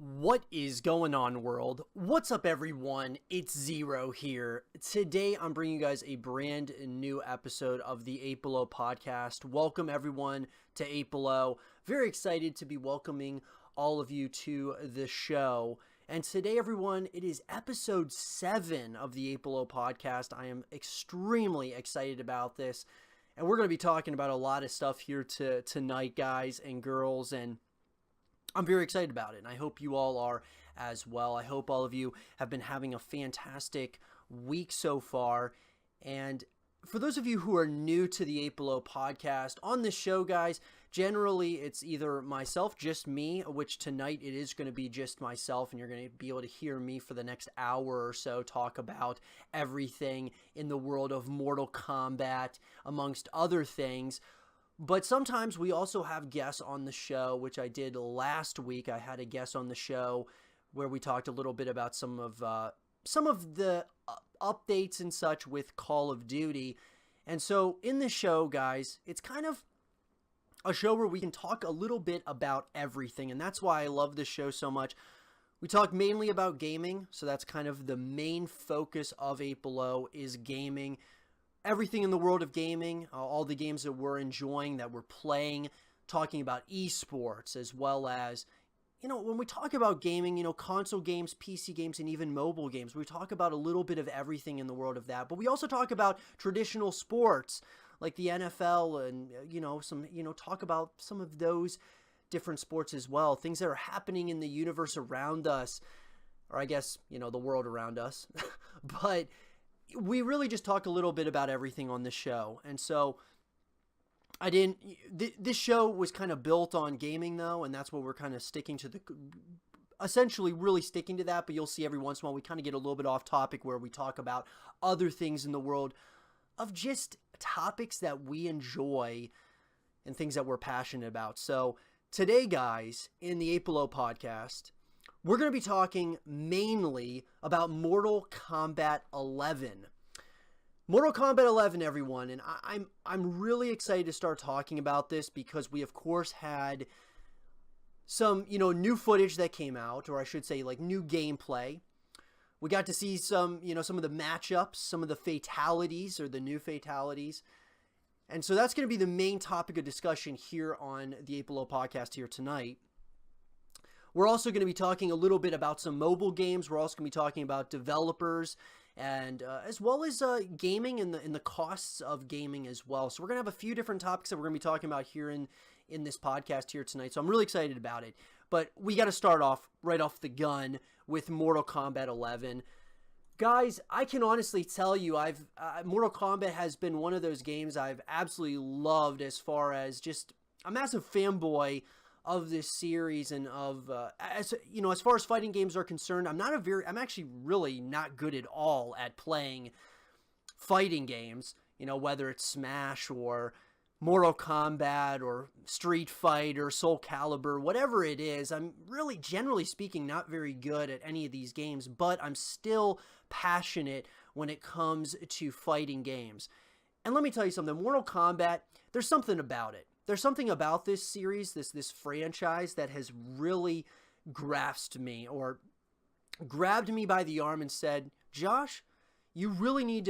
What is going on, world? What's up, everyone? It's Zero here. Today, I'm bringing you guys a brand new episode of the 8 Below podcast. Welcome, everyone, to 8 Below. Very excited to be welcoming all of you to the show. And today, everyone, it is episode 7 of the 8 Below podcast. I am extremely excited about this. And we're going to be talking about a lot of stuff here tonight, guys and girls, and I'm very excited about it, and I hope you all are as well. I hope all of you have been having a fantastic week so far. And for those of you who are new to the 8 Below podcast, on this show, guys, generally it's either myself, just me, which tonight it is going to be just myself, and you're going to be able to hear me for the next hour or so talk about everything in the world of Mortal Kombat, amongst other things. But sometimes we also have guests on the show, which I did last week. I had a guest on the show where we talked a little bit about some of the updates and such with Call of Duty. And so in this show, guys, it's kind of a show where we can talk a little bit about everything. And that's why I love this show so much. We talk mainly about gaming. So that's kind of the main focus of 8 Below is gaming. Everything in the world of gaming, all the games that we're enjoying, that we're playing, talking about esports, as well as, when we talk about gaming, console games, PC games, and even mobile games, we talk about a little bit of everything in the world of that. But we also talk about traditional sports like the NFL and, talk about some of those different sports as well, things that are happening in the universe around us, or I guess, the world around us. But we really just talk a little bit about everything on the show. And so this show was kind of built on gaming though. And that's what we're kind of sticking to, essentially really sticking to that. But you'll see every once in a while, we kind of get a little bit off topic where we talk about other things in the world of just topics that we enjoy and things that we're passionate about. So today, guys, in the 8 Below podcast, we're going to be talking mainly about Mortal Kombat 11. Mortal Kombat 11, everyone, and I'm really excited to start talking about this because we, of course, had some, new footage that came out, or I should say, like, new gameplay. We got to see some of the matchups, some of the fatalities, or the new fatalities. And so that's going to be the main topic of discussion here on the 8 Below podcast here tonight. We're also going to be talking a little bit about some mobile games. We're also going to be talking about developers and as well as gaming and the costs of gaming as well. So we're going to have a few different topics that we're going to be talking about here in this podcast here tonight. So I'm really excited about it. But we got to start off right off the gun with Mortal Kombat 11. Guys, I can honestly tell you Mortal Kombat has been one of those games I've absolutely loved as far as just a massive fanboy of this series, and of as far as fighting games are concerned, I'm actually really not good at all at playing fighting games, whether it's Smash or Mortal Kombat or Street Fighter, Soul Calibur, whatever it is. I'm really, generally speaking, not very good at any of these games, but I'm still passionate when it comes to fighting games. And let me tell you something, Mortal Kombat, there's something about it. There's something about this series, this franchise, that has really grasped me, or grabbed me by the arm and said, Josh, you really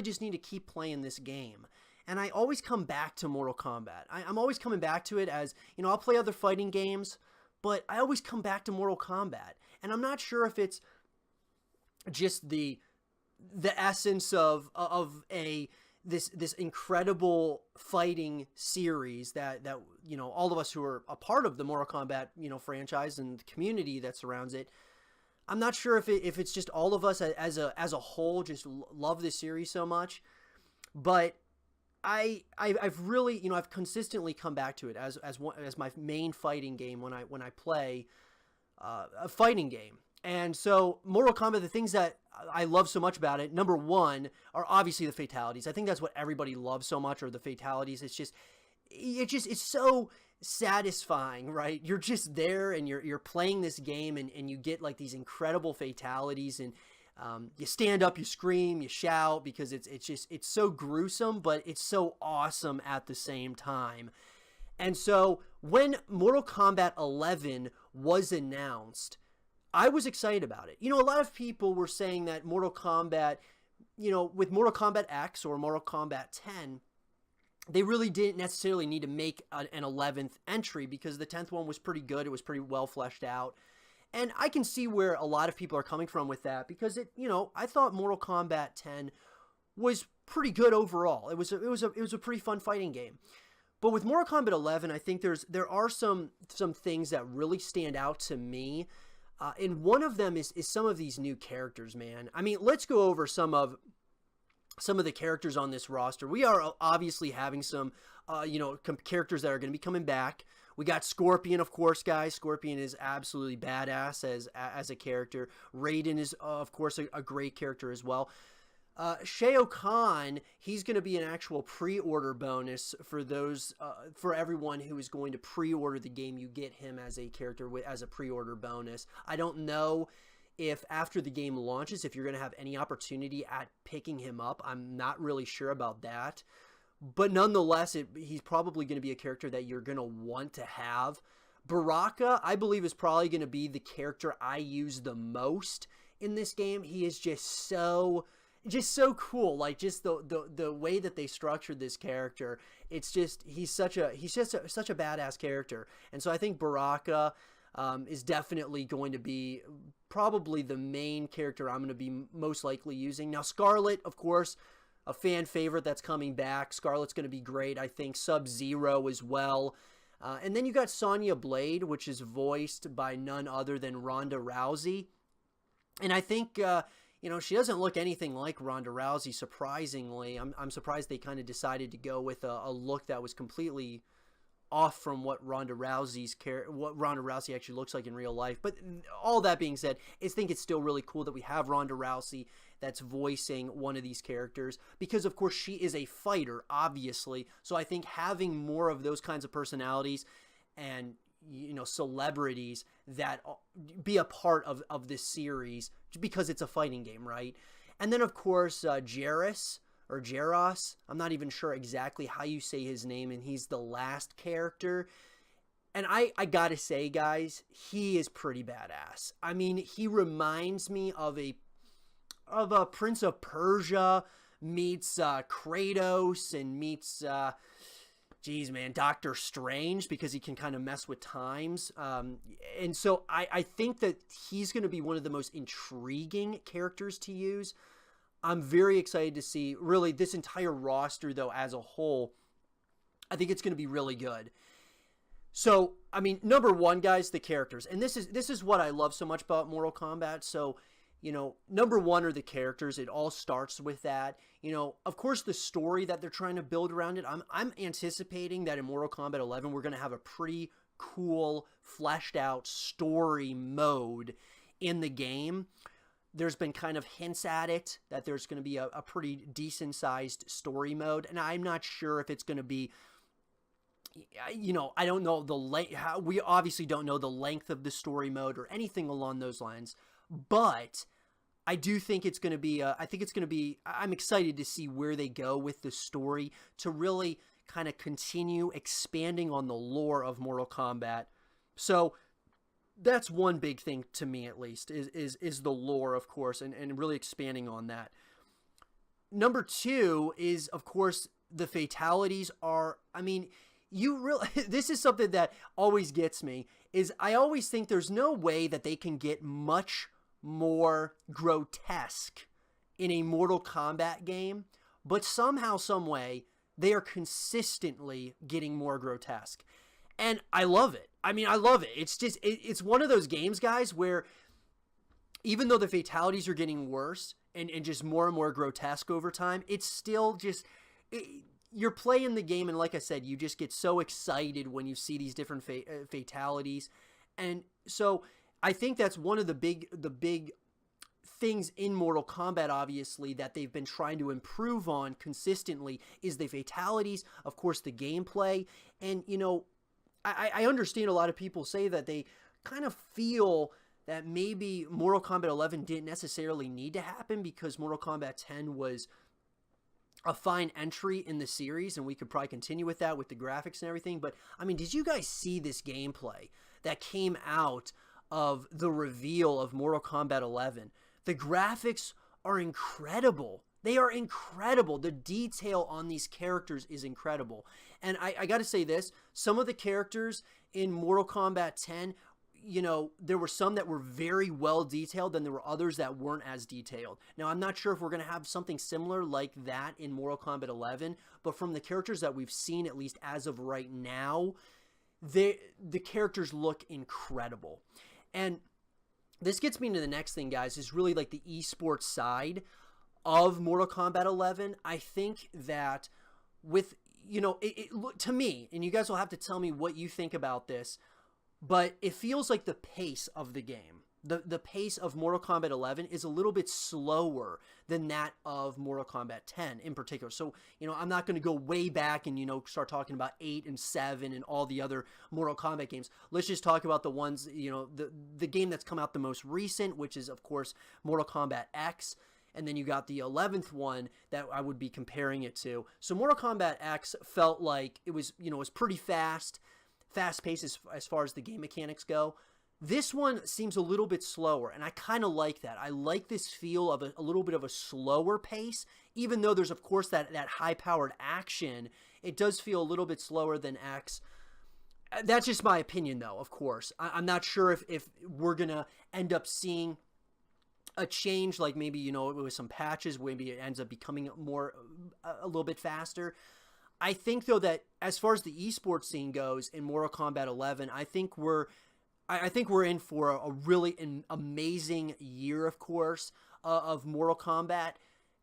just need to keep playing this game. And I always come back to Mortal Kombat. I'm always coming back to it as, I'll play other fighting games, but I always come back to Mortal Kombat. And I'm not sure if it's just the essence of this incredible fighting series that all of us who are a part of the Mortal Kombat franchise and the community that surrounds it. I'm not sure if it's just all of us as a whole just love this series so much, but I've really I've consistently come back to it as my main fighting game when I play a fighting game. And so Mortal Kombat, the things that I love so much about it, number one, are obviously the fatalities. I think that's what everybody loves so much, are the fatalities. It's so satisfying, right? You're just there and you're playing this game and you get like these incredible fatalities, and you stand up, you scream, you shout, because it's so gruesome, but it's so awesome at the same time. And so when Mortal Kombat 11 was announced, I was excited about it. A lot of people were saying that Mortal Kombat, with Mortal Kombat X or Mortal Kombat 10, they really didn't necessarily need to make an 11th entry because the 10th one was pretty good. It was pretty well fleshed out. And I can see where a lot of people are coming from with that because I thought Mortal Kombat 10 was pretty good overall. It was a pretty fun fighting game. But with Mortal Kombat 11, I think there are some things that really stand out to me. And one of them is some of these new characters, man. I mean, let's go over some of the characters on this roster. We are obviously having some, characters that are going to be coming back. We got Scorpion, of course, guys. Scorpion is absolutely badass as a character. Raiden is, of course, a great character as well. Shao Kahn, he's going to be an actual pre-order bonus for those, for everyone who is going to pre-order the game. You get him as a character as a pre-order bonus. I don't know if after the game launches, if you're going to have any opportunity at picking him up. I'm not really sure about that. But nonetheless, he's probably going to be a character that you're going to want to have. Baraka, I believe, is probably going to be the character I use the most in this game. He is just so cool. Like, just the way that they structured this character, it's just he's such a badass character. And so I think Baraka is definitely going to be probably the main character I'm going to be most likely using. Now, Scarlet, of course, a fan favorite that's coming back. Scarlet's going to be great. I think Sub-Zero as well. And then you got Sonya Blade, which is voiced by none other than Ronda Rousey. And I think, she doesn't look anything like Ronda Rousey, surprisingly. I'm surprised they kind of decided to go with a look that was completely off from what Ronda Rousey actually looks like in real life. But all that being said, I think it's still really cool that we have Ronda Rousey that's voicing one of these characters because, of course, she is a fighter, obviously. So I think having more of those kinds of personalities and celebrities that be a part of this series because it's a fighting game, right? And then, of course, Jairus, I'm not even sure exactly how you say his name, and he's the last character. And I gotta say, guys, he is pretty badass. I mean, he reminds me of a Prince of Persia meets Kratos and meets Doctor Strange, because he can kind of mess with times. And so I think that he's going to be one of the most intriguing characters to use. I'm very excited to see, really, this entire roster, though, as a whole. I think it's going to be really good. So, I mean, number one, guys, the characters. And this is what I love so much about Mortal Kombat. So, number one are the characters. It all starts with that. Of course, the story that they're trying to build around it. I'm anticipating that in Mortal Kombat 11, we're going to have a pretty cool, fleshed out story mode in the game. There's been kind of hints at it that there's going to be a pretty decent sized story mode. And I'm not sure if it's going to be, I don't know the length. We obviously don't know the length of the story mode or anything along those lines. But I do think it's going to be, I'm excited to see where they go with the story to really kind of continue expanding on the lore of Mortal Kombat. So that's one big thing to me, at least, is the lore, of course, and really expanding on that. Number two is, of course, the fatalities are, this is something that always gets me, is I always think there's no way that they can get much more grotesque in a Mortal Kombat game, but somehow, some way, they are consistently getting more grotesque. And I love it. I love it. It's just, it's one of those games, guys, where even though the fatalities are getting worse and just more and more grotesque over time, it's still just, you're playing the game, and like I said, you just get so excited when you see these different fatalities. And so I think that's one of the big things in Mortal Kombat, obviously, that they've been trying to improve on consistently is the fatalities, of course, the gameplay. And, I understand a lot of people say that they kind of feel that maybe Mortal Kombat 11 didn't necessarily need to happen because Mortal Kombat 10 was a fine entry in the series, and we could probably continue with that with the graphics and everything. But, did you guys see this gameplay that came out of the reveal of Mortal Kombat 11. The graphics are incredible. They are incredible. The detail on these characters is incredible. And I got to say this, some of the characters in Mortal Kombat 10, you know, there were some that were very well detailed, and there were others that weren't as detailed. Now, I'm not sure if we're going to have something similar like that in Mortal Kombat 11, but from the characters that we've seen, at least as of right now, the characters look incredible. And this gets me into the next thing, guys, is really like the esports side of Mortal Kombat 11. I think that with, you know, to me, and you guys will have to tell me what you think about this, but it feels like the pace of the game, the pace of Mortal Kombat 11 is a little bit slower than that of Mortal Kombat 10 in particular. So, you know, I'm not going to go way back and, you know, start talking about 8 and 7 and all the other Mortal Kombat games. Let's just talk about the ones, you know, the game that's come out the most recent, which is, of course, Mortal Kombat X. And then you got the 11th one that I would be comparing it to. So Mortal Kombat X felt like it was, you know, it was pretty fast-paced as far as the game mechanics go. This one seems a little bit slower, and I kind of like that. I like this feel of a little bit of a slower pace, even though there's, of course, that high-powered action. It does feel a little bit slower than X. That's just my opinion, though, of course. I'm not sure if we're going to end up seeing a change, like maybe, you know, with some patches, maybe it ends up becoming a little bit faster. I think, though, that as far as the esports scene goes in Mortal Kombat 11, I think we're in for a really amazing year, of course, of Mortal Kombat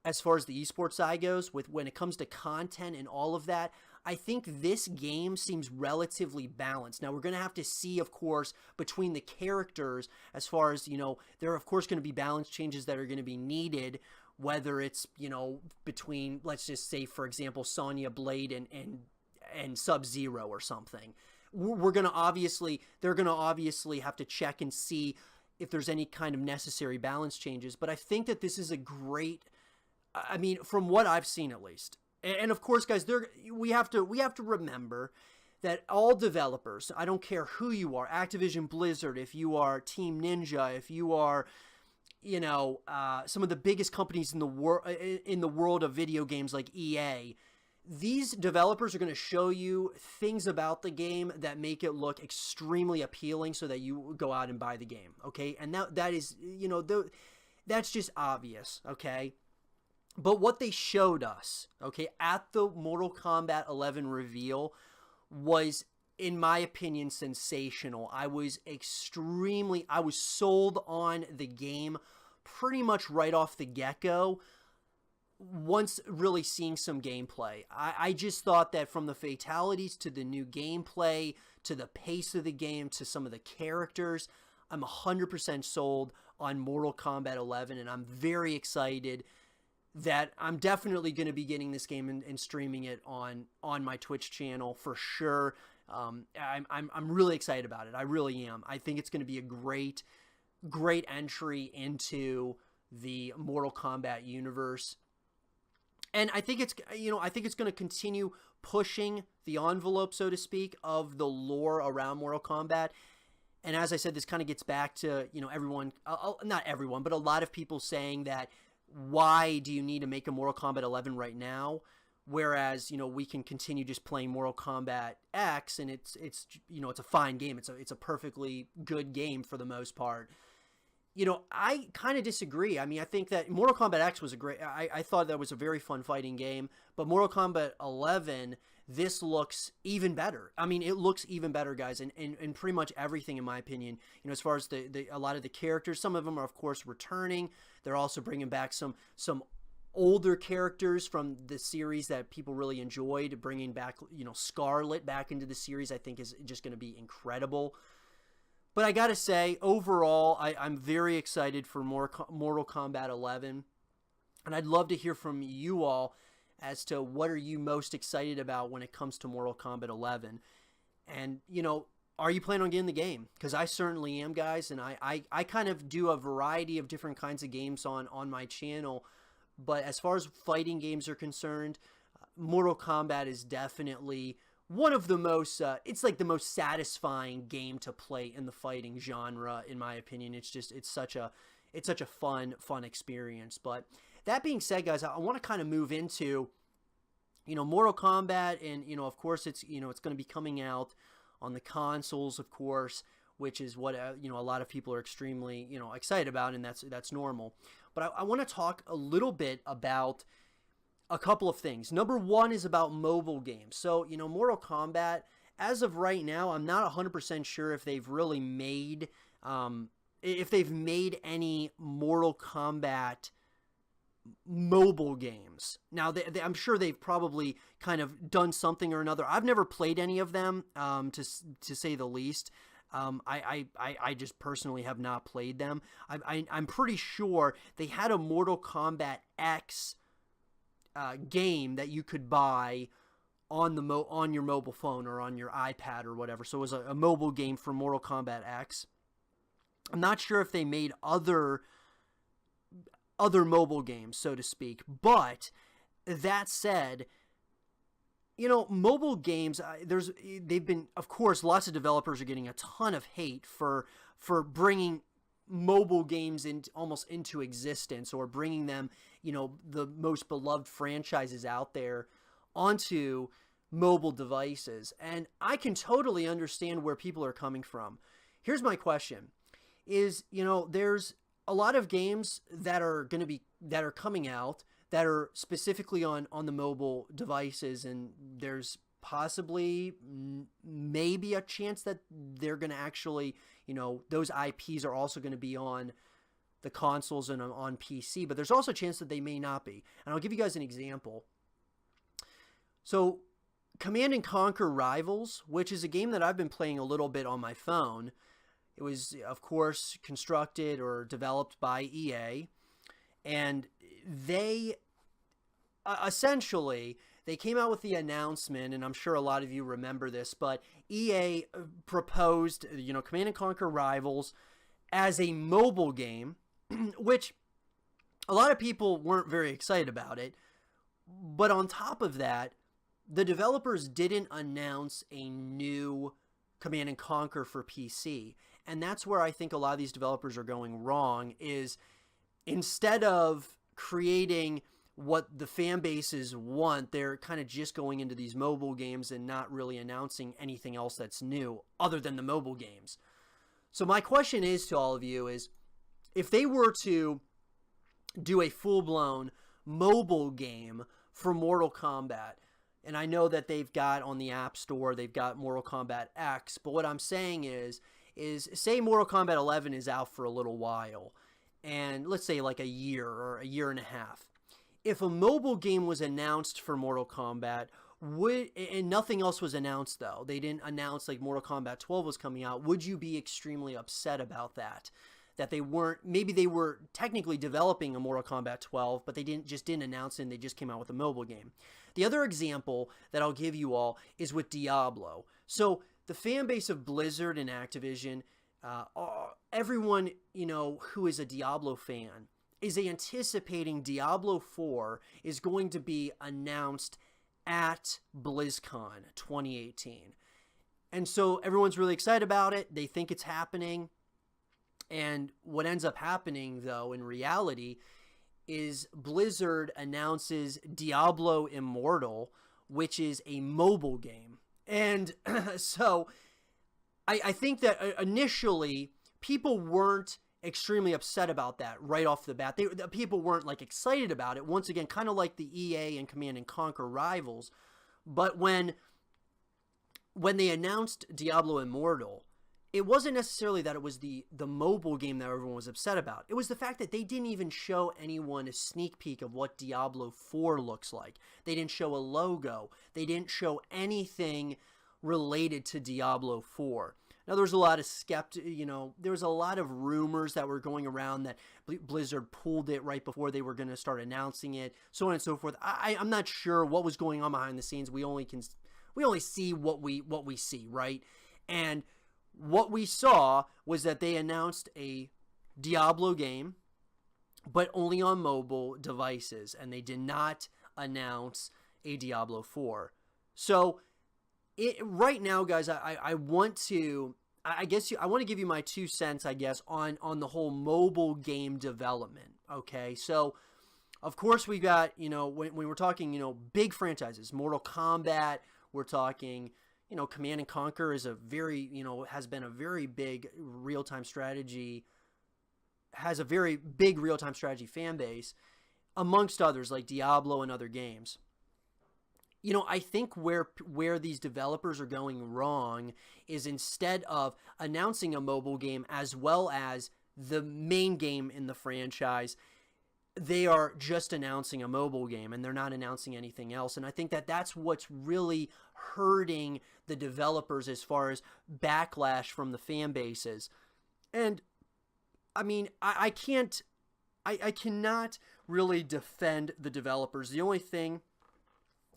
as far as the esports side goes. When it comes to content and all of that, I think this game seems relatively balanced. Now, we're going to have to see, of course, between the characters, as far as, you know, there are, of course, going to be balance changes that are going to be needed, whether it's, you know, between, let's just say, for example, Sonya Blade and Sub-Zero or something. They're going to obviously have to check and see if there's any kind of necessary balance changes. But I think that this is a great, I mean, from what I've seen at least. And of course, guys, we have to remember that all developers, I don't care who you are, Activision Blizzard, if you are Team Ninja, if you are, you know, some of the biggest companies in the world of video games like EA, these developers are going to show you things about the game that make it look extremely appealing so that you go out and buy the game, okay? And that is, you know, that's just obvious, okay? But what they showed us, okay, at the Mortal Kombat 11 reveal was, in my opinion, sensational. I was sold on the game pretty much right off the get-go once really seeing some gameplay. I just thought that from the fatalities to the new gameplay, to the pace of the game, to some of the characters, I'm 100% sold on Mortal Kombat 11, and I'm very excited that I'm definitely going to be getting this game and streaming it on my Twitch channel for sure. I'm really excited about it. I really am. I think it's going to be a great entry into the Mortal Kombat universe. And I think it's going to continue pushing the envelope, so to speak, of the lore around Mortal Kombat. And as I said, this kind of gets back to, you know, everyone, not everyone, but a lot of people saying that, why do you need to make a Mortal Kombat 11 right now? Whereas, you know, we can continue just playing Mortal Kombat X, and it's you know, it's a fine game. It's a perfectly good game for the most part. You know, I kind of disagree. I mean, I think that Mortal Kombat X was I thought that was a very fun fighting game, but Mortal Kombat 11, this looks even better. I mean, it looks even better, guys, and pretty much everything, in my opinion. You know, as far as a lot of the characters, some of them are, of course, returning. They're also bringing back some older characters from the series that people really enjoyed. Bringing back, you know, Scarlet back into the series, I think is just going to be incredible. But I gotta say, overall, I'm very excited for Mortal Kombat 11, and I'd love to hear from you all as to what are you most excited about when it comes to Mortal Kombat 11. And, you know, are you planning on getting the game? Because I certainly am, guys, and I kind of do a variety of different kinds of games on my channel. But as far as fighting games are concerned, Mortal Kombat is definitely one of the most it's like the most satisfying game to play in the fighting genre, in my opinion. It's such a fun experience. But that being said, guys, I want to kind of move into, Mortal Kombat, and of course it's it's going to be coming out on the consoles, of course, which is what a lot of people are extremely excited about, and that's normal. But I want to talk a little bit about a couple of things. Number one is about mobile games. So, Mortal Kombat, as of right now, I'm not 100% sure if they've really made, any Mortal Kombat mobile games. Now, I'm sure they've probably kind of done something or another. I've never played any of them, to say the least. I just personally have not played them. I'm pretty sure they had a Mortal Kombat X game that you could buy on your mobile phone or on your iPad or whatever. So it was a mobile game for Mortal Kombat X. I'm not sure if they made other mobile games, so to speak. But that said, mobile games, they've been, of course, lots of developers are getting a ton of hate for bringing mobile games almost into existence, or bringing them, the most beloved franchises out there onto mobile devices. And I can totally understand where people are coming from. Here's my question is, there's a lot of games that are coming out that are specifically on the mobile devices, and there's possibly maybe a chance that they're going to actually, those IPs are also going to be on the consoles and on PC, but there's also a chance that they may not be. And I'll give you guys an example. So Command & Conquer Rivals, which is a game that I've been playing a little bit on my phone. It was, of course, constructed or developed by EA, and they essentially, they came out with the announcement, and I'm sure a lot of you remember this, but EA proposed, Command & Conquer Rivals as a mobile game, which a lot of people weren't very excited about it. But on top of that, the developers didn't announce a new Command & Conquer for PC. And that's where I think a lot of these developers are going wrong, is instead of creating what the fan bases want, they're kind of just going into these mobile games and not really announcing anything else that's new other than the mobile games. So my question is to all of you is, if they were to do a full-blown mobile game for Mortal Kombat, and I know that they've got on the App Store, they've got Mortal Kombat X, but what I'm saying is say Mortal Kombat 11 is out for a little while, and let's say like a year or a year and a half. If a mobile game was announced for Mortal Kombat, and nothing else was announced though, they didn't announce like Mortal Kombat 12 was coming out, would you be extremely upset about that? That they weren't, maybe they were technically developing a Mortal Kombat 12, but they didn't announce it, and they just came out with a mobile game. The other example that I'll give you all is with Diablo. So the fan base of Blizzard and Activision, everyone, who is a Diablo fan is anticipating Diablo 4 is going to be announced at BlizzCon 2018. And so everyone's really excited about it. They think it's happening. And what ends up happening, though, in reality, is Blizzard announces Diablo Immortal, which is a mobile game. And so I think that initially people weren't extremely upset about that right off the bat. People weren't like excited about it. Once again, kind of like the EA and Command & Conquer Rivals. But when they announced Diablo Immortal, it wasn't necessarily that it was the mobile game that everyone was upset about. It was the fact that they didn't even show anyone a sneak peek of what Diablo 4 looks like. They didn't show a logo. They didn't show anything related to Diablo 4. Now, there was a lot of there was a lot of rumors that were going around that Blizzard pulled it right before they were going to start announcing it, so on and so forth. I'm not sure what was going on behind the scenes. We only see what we see, right? And what we saw was that they announced a Diablo game, but only on mobile devices, and they did not announce a Diablo 4. So right now, guys, I want to, I guess I want to give you my 2 cents, I guess, on the whole mobile game development. Okay, so of course we got, when we're talking, big franchises, Mortal Kombat, we're talking, Command and Conquer is a very, has been a very big real-time strategy, has a very big real-time strategy fan base, amongst others like Diablo and other games. I think where these developers are going wrong is instead of announcing a mobile game as well as the main game in the franchise, they are just announcing a mobile game and they're not announcing anything else. And I think that that's what's really hurting the developers as far as backlash from the fan bases. And I mean, I cannot really defend the developers. The only thing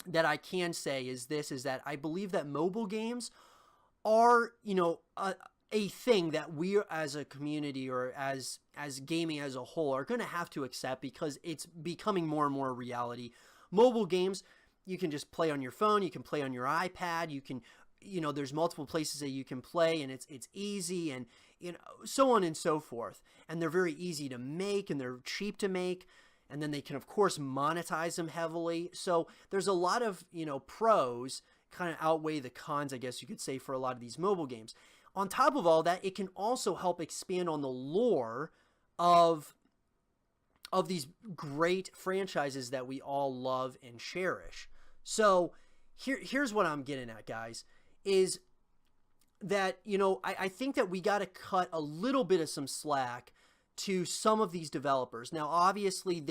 that I can say is that I believe that mobile games are, a thing that we as a community or as gaming as a whole are going to have to accept because it's becoming more and more a reality. Mobile games, you can just play on your phone, you can play on your iPad, you can, there's multiple places that you can play, and it's easy, and so on and so forth. And they're very easy to make, and they're cheap to make. And then they can, of course, monetize them heavily. So there's a lot of, pros kind of outweigh the cons, I guess you could say, for a lot of these mobile games. On top of all that, it can also help expand on the lore of these great franchises that we all love and cherish. So here's what I'm getting at, guys, is that, I think that we got to cut a little bit of some slack to some of these developers. Now, obviously,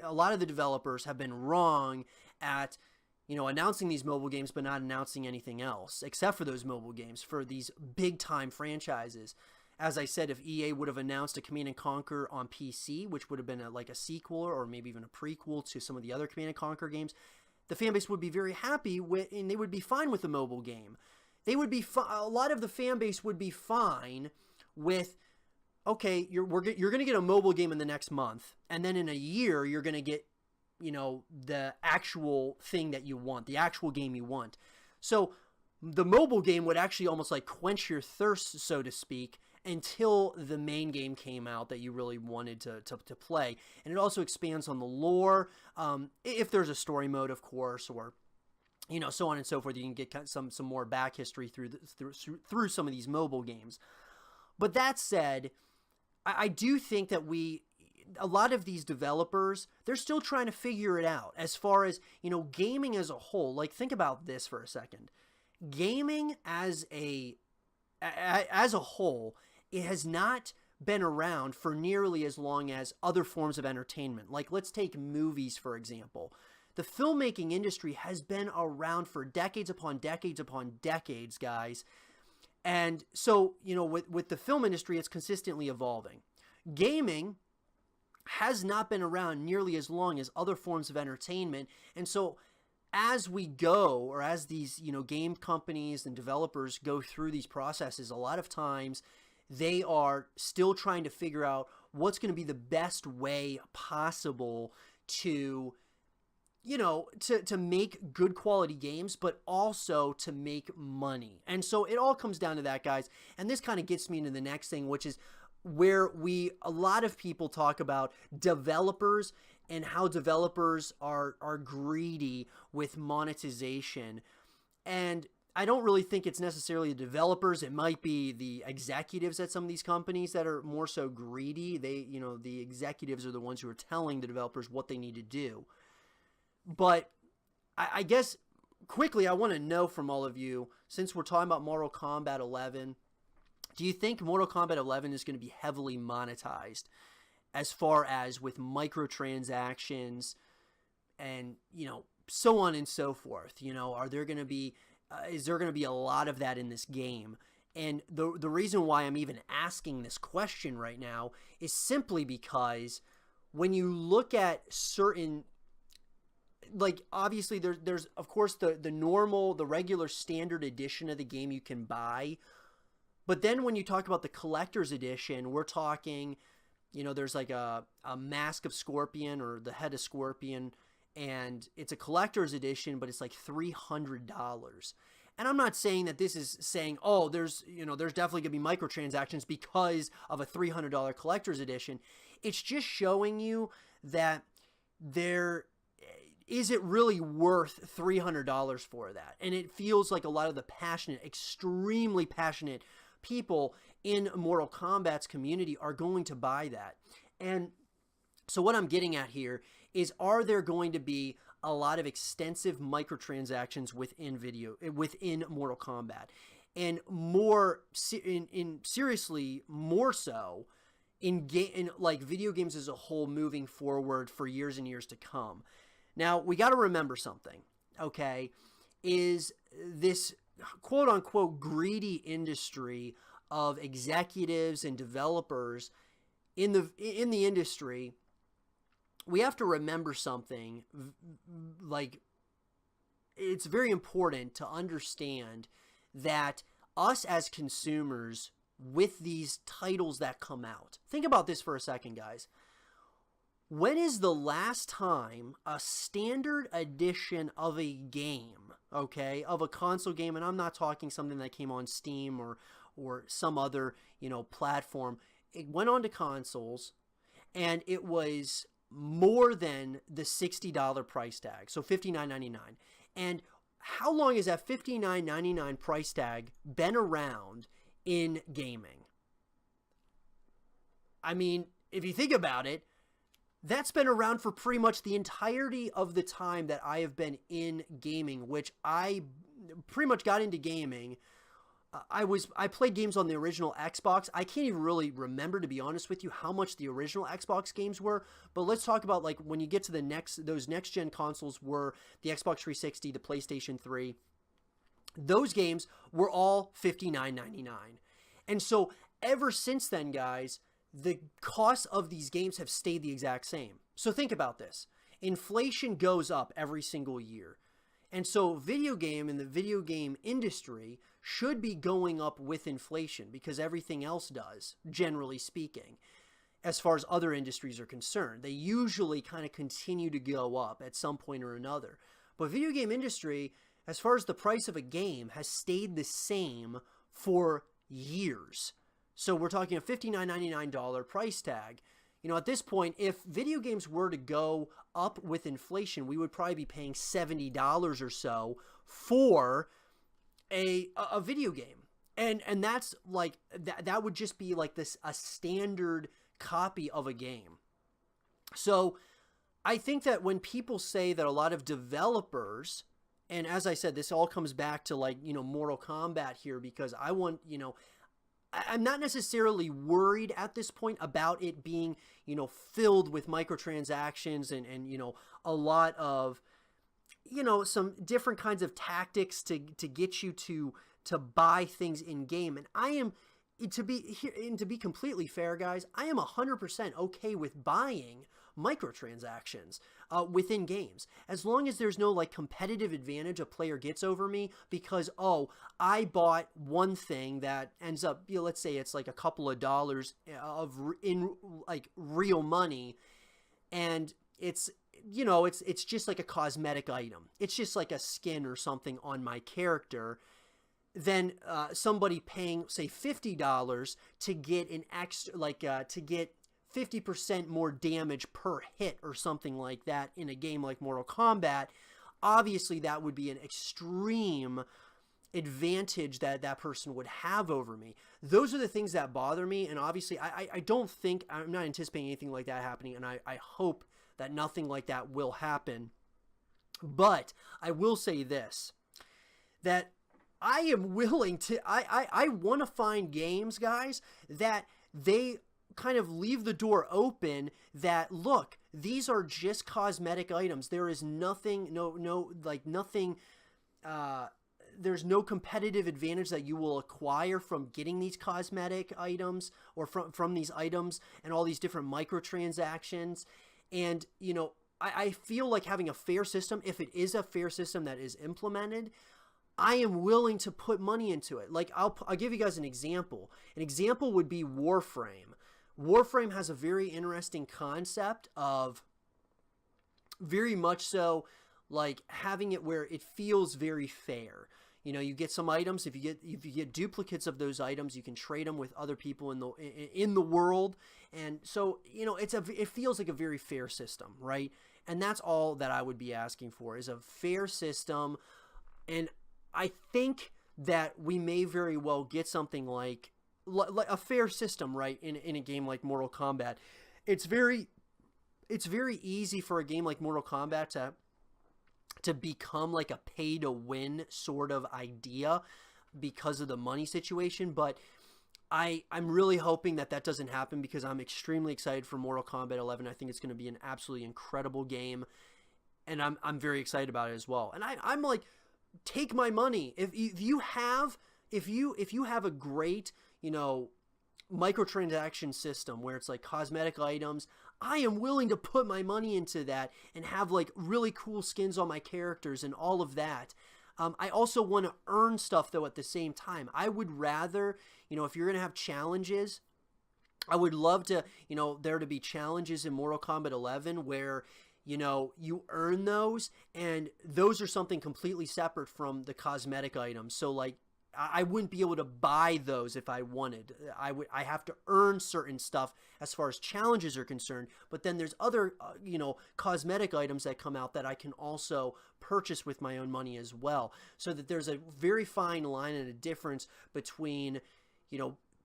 a lot of the developers have been wrong at, announcing these mobile games, but not announcing anything else, except for those mobile games for these big-time franchises. As I said, if EA would have announced a Command & Conquer on PC, which would have been like a sequel or maybe even a prequel to some of the other Command & Conquer games, the fan base would be very happy with, and they would be fine with the mobile game. They would be a lot of the fan base would be fine with, okay, you're going to get a mobile game in the next month, and then in a year you're going to get, the actual thing that you want, the actual game you want. So the mobile game would actually almost like quench your thirst, so to speak, until the main game came out that you really wanted to play. And it also expands on the lore, if there's a story mode, of course, or so on and so forth. You can get some more back history through some of these mobile games. But that said, I do think that a lot of these developers, they're still trying to figure it out as far as, gaming as a whole. Like, think about this for a second. Gaming as a whole, it has not been around for nearly as long as other forms of entertainment. Like, let's take movies, for example. The filmmaking industry has been around for decades upon decades upon decades, guys. And so, with the film industry, it's consistently evolving. Gaming has not been around nearly as long as other forms of entertainment. And so as we go, or as these, game companies and developers go through these processes, a lot of times they are still trying to figure out what's going to be the best way possible to to make good quality games, but also to make money. And so it all comes down to that, guys. And this kind of gets me into the next thing, which is where a lot of people talk about developers and how developers are greedy with monetization. And I don't really think it's necessarily the developers. It might be the executives at some of these companies that are more so greedy. The executives are the ones who are telling the developers what they need to do. But I guess quickly, I want to know from all of you, since we're talking about Mortal Kombat 11, do you think Mortal Kombat 11 is going to be heavily monetized as far as with microtransactions and, so on and so forth? Are there going to be, is there going to be a lot of that in this game? And the reason why I'm even asking this question right now is simply because when you look at certain, like, obviously there's of course the regular standard edition of the game you can buy. But then when you talk about the collector's edition, we're talking, there's like a mask of Scorpion or the head of Scorpion, and it's a collector's edition, but it's like $300. And I'm not saying that this is saying, oh, there's definitely going to be microtransactions because of a $300 collector's edition. It's just showing you that is it really worth $300 for that? And it feels like a lot of the passionate, extremely passionate people in Mortal Kombat's community are going to buy that. And so what I'm getting at here is, are there going to be a lot of extensive microtransactions within Mortal Kombat, and seriously more so in video games as a whole moving forward for years and years to come. Now, we got to remember something, okay, is this quote-unquote greedy industry of executives and developers in the industry. We have to remember something, like, it's very important to understand that us as consumers, with these titles that come out, think about this for a second, guys. When is the last time a standard edition of a game, okay, of a console game, and I'm not talking something that came on Steam or some other, platform, it went on to consoles and it was more than the $60 price tag, so $59.99. And how long has that $59.99 price tag been around in gaming? I mean, if you think about it, that's been around for pretty much the entirety of the time that I have been in gaming, which I pretty much got into gaming. I played games on the original Xbox. I can't even really remember, to be honest with you, how much the original Xbox games were. But let's talk about, like, when you get to those next gen consoles were the Xbox 360, the PlayStation 3. Those games were all $59.99. And so ever since then, guys, the costs of these games have stayed the exact same. So think about this. Inflation goes up every single year. And so the video game industry should be going up with inflation, because everything else does, generally speaking, as far as other industries are concerned. They usually kind of continue to go up at some point or another. But video game industry, as far as the price of a game, has stayed the same for years. So we're talking a $59.99 price tag. At this point, if video games were to go up with inflation, we would probably be paying $70 or so for a video game. And that's like, that would just be like a standard copy of a game. So I think that when people say that a lot of developers, and as I said, this all comes back to, like, Mortal Kombat here, because I'm not necessarily worried at this point about it being, filled with microtransactions and a lot of, some different kinds of tactics to get you to buy things in game. And I am, to be completely fair, guys, I am 100% okay with buying microtransactions within games, as long as there's no, like, competitive advantage a player gets over me because, oh, I bought one thing that ends up, let's say it's like a couple of dollars in like real money, and it's just like a cosmetic item. It's just like a skin or something on my character. Then somebody paying, say, $50 to get an extra, to get 50% more damage per hit or something like that in a game like Mortal Kombat, obviously that would be an extreme advantage that person would have over me. Those are the things that bother me, and obviously I don't think, I'm not anticipating anything like that happening, and I hope that nothing like that will happen. But I will say this, that I am willing to, I want to find games, guys, that they kind of leave the door open that, look, these are just cosmetic items. There is nothing, nothing, there's no competitive advantage that you will acquire from getting these cosmetic items or from these items and all these different microtransactions. And, I feel like having a fair system, if it is a fair system that is implemented, I am willing to put money into it. Like, I'll give you guys an example. An example would be Warframe. Warframe has a very interesting concept of very much so, like, having it where it feels very fair. You get some items. If you get duplicates of those items, you can trade them with other people in the world. And so, it feels like a very fair system, right? And that's all that I would be asking for, is a fair system. And I think that we may very well get something like a fair system, right? In a game like Mortal Kombat. It's very easy for a game like Mortal Kombat to become like a pay to win sort of idea because of the money situation. But I'm really hoping that doesn't happen, because I'm extremely excited for Mortal Kombat 11. I think it's going to be an absolutely incredible game, and I'm very excited about it as well. And I'm like, take my money. If you have a great, microtransaction system where it's like cosmetic items, I am willing to put my money into that and have like really cool skins on my characters and all of that. I also want to earn stuff though at the same time. I would rather, if you're going to have challenges, I would love to, there to be challenges in Mortal Kombat 11 where, you earn those, and those are something completely separate from the cosmetic items. So like, I wouldn't be able to buy those if I wanted. I have to earn certain stuff as far as challenges are concerned. But then there's other, cosmetic items that come out that I can also purchase with my own money as well. So that there's a very fine line and a difference between,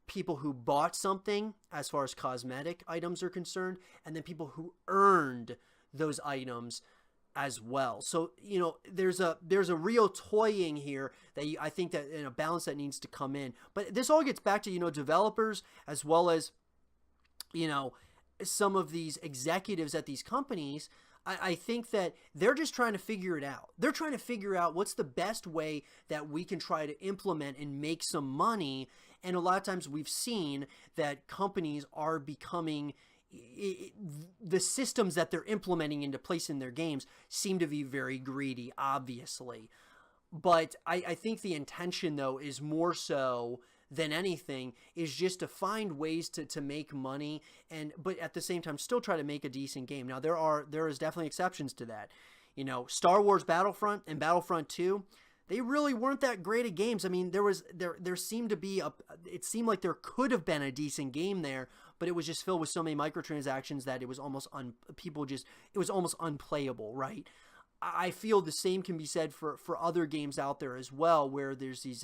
people who bought something as far as cosmetic items are concerned, and then people who earned those items as well. So, there's a real toying here that I think that in a balance that needs to come in. But this all gets back to, developers, as well as, some of these executives at these companies. I think that they're just trying to figure it out. They're trying to figure out what's the best way that we can try to implement and make some money. And a lot of times we've seen that companies are becoming, the systems that they're implementing into place in their games seem to be very greedy, obviously. But I think the intention, though, is more so than anything is just to find ways to make money, but at the same time still try to make a decent game. Now there is definitely exceptions to that. Star Wars Battlefront and Battlefront 2, they really weren't that great of games. I mean, there seemed to be it seemed like there could have been a decent game there, but it was just filled with so many microtransactions that it was almost it was almost unplayable, right? I feel the same can be said for other games out there as well, where there's these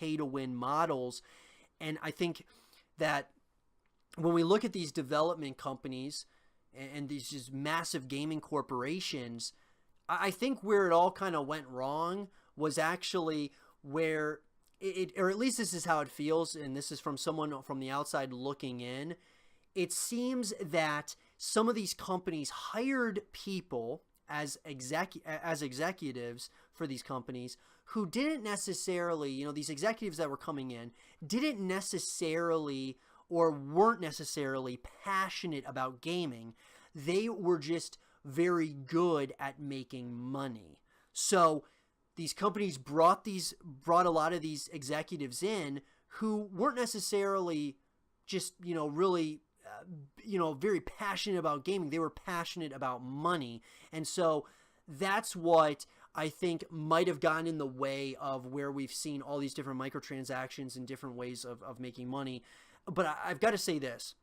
pay to win models. And I think that when we look at these development companies and these just massive gaming corporations, I think where it all kind of went wrong was actually where or at least this is how it feels, and this is from someone from the outside looking in. It seems that some of these companies hired people as executives for these companies who didn't necessarily, these executives that were coming in didn't necessarily or weren't necessarily passionate about gaming. They were just very good at making money. So these companies brought a lot of these executives in who weren't necessarily just, really very passionate about gaming. They were passionate about money. And so that's what I think might have gotten in the way of where we've seen all these different microtransactions and different ways of making money. But I've got to say this.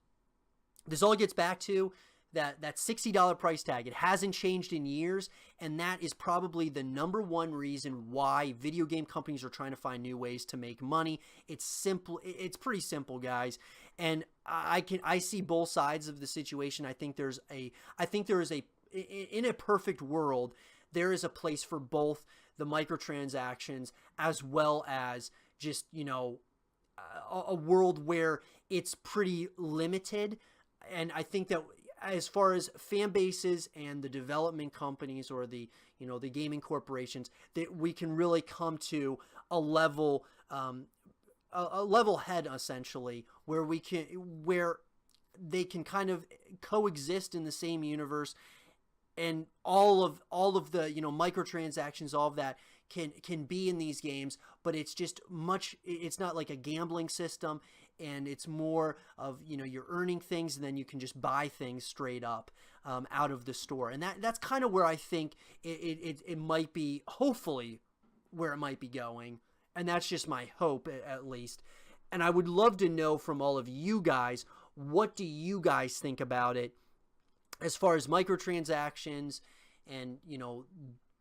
This all gets back to that $60 price tag. It hasn't changed in years, and that is probably the number one reason why video game companies are trying to find new ways to make money. It's simple. It's pretty simple, guys. And I see both sides of the situation. I think there is in a perfect world, there is a place for both the microtransactions as well as just, a world where it's pretty limited. And I think that as far as fan bases and the development companies or the gaming corporations, that we can really come to a level head, essentially, where they can kind of coexist in the same universe, and all of the microtransactions, all of that can be in these games, but it's just it's not like a gambling system, and it's more of you're earning things and then you can just buy things straight up out of the store. And that's kind of where I think it might be hopefully where it might be going. And that's just my hope, at least. And I would love to know from all of you guys, what do you guys think about it as far as microtransactions and,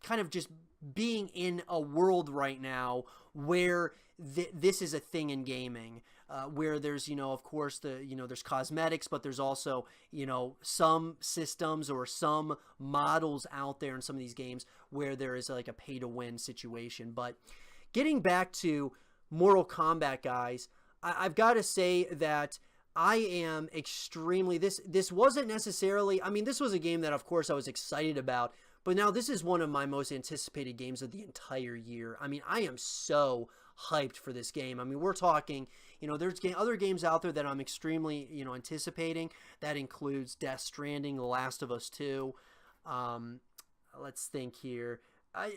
kind of just being in a world right now where this is a thing in gaming, where there's, of course, there's cosmetics, but there's also, some systems or some models out there in some of these games where there is like a pay-to-win situation. But getting back to Mortal Kombat, guys, I've got to say that I am extremely, this wasn't necessarily, this was a game that, of course, I was excited about, but now this is one of my most anticipated games of the entire year. I am so hyped for this game. We're talking, there's other games out there that I'm extremely, anticipating. That includes Death Stranding, The Last of Us 2. Let's think here.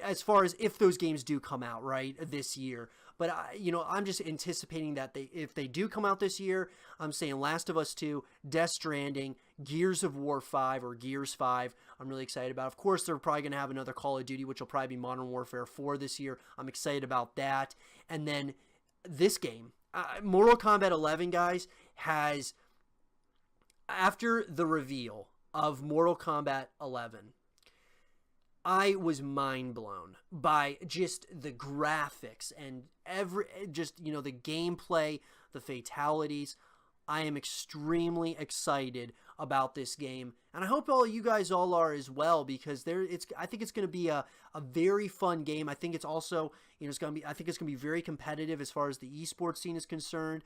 As far as if those games do come out, right, this year. But, I'm just anticipating that if they do come out this year, I'm saying Last of Us 2, Death Stranding, Gears of War 5 or Gears 5, I'm really excited about. Of course, they're probably going to have another Call of Duty, which will probably be Modern Warfare 4 this year. I'm excited about that. And then this game, Mortal Kombat 11, guys, has, after the reveal of Mortal Kombat 11, I was mind blown by just the graphics and the gameplay, the fatalities. I am extremely excited about this game, and I hope you guys all are as well, because I think it's going to be a very fun game. I think it's also, I think it's going to be very competitive as far as the esports scene is concerned.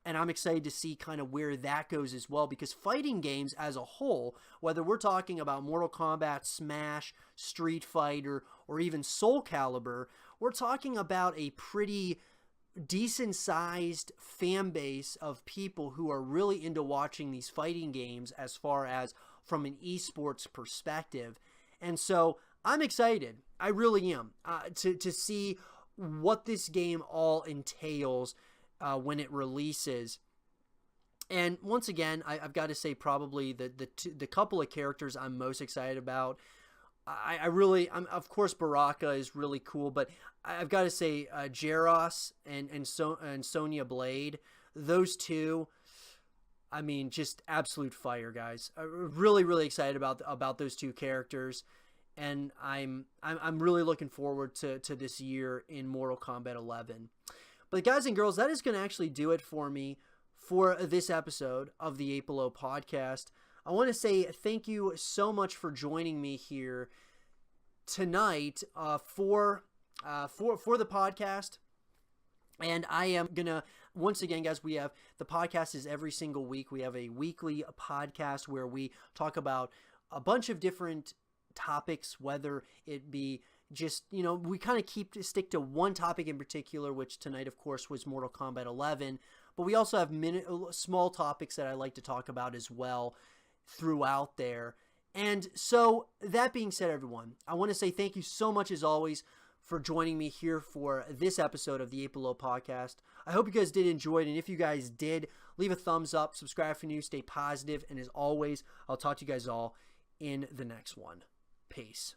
And I'm excited to see kind of where that goes as well, because fighting games as a whole, whether we're talking about Mortal Kombat, Smash, Street Fighter, or even Soul Calibur, we're talking about a pretty decent-sized fan base of people who are really into watching these fighting games as far as from an esports perspective. And so I'm excited. I really am, to see what this game all entails when it releases. And once again, I've got to say probably the couple of characters I'm most excited about. I'm of course Baraka is really cool, but I've got to say Jaros and Sonya Blade, those two, just absolute fire, guys. I'm really excited about those two characters, and I'm really looking forward to this year in Mortal Kombat 11. But guys and girls, that is going to actually do it for me for this episode of the 8 Below podcast. I want to say thank you so much for joining me here tonight for the podcast. And I am going to, once again, guys, the podcast is every single week. We have a weekly podcast where we talk about a bunch of different topics, whether it be just, we kind of stick to one topic in particular, which tonight, of course, was Mortal Kombat 11. But we also have small topics that I like to talk about as well throughout there. And so, that being said, everyone, I want to say thank you so much, as always, for joining me here for this episode of the 8 Below podcast. I hope you guys did enjoy it. And if you guys did, leave a thumbs up, subscribe if you're new, stay positive. And as always, I'll talk to you guys all in the next one. Peace.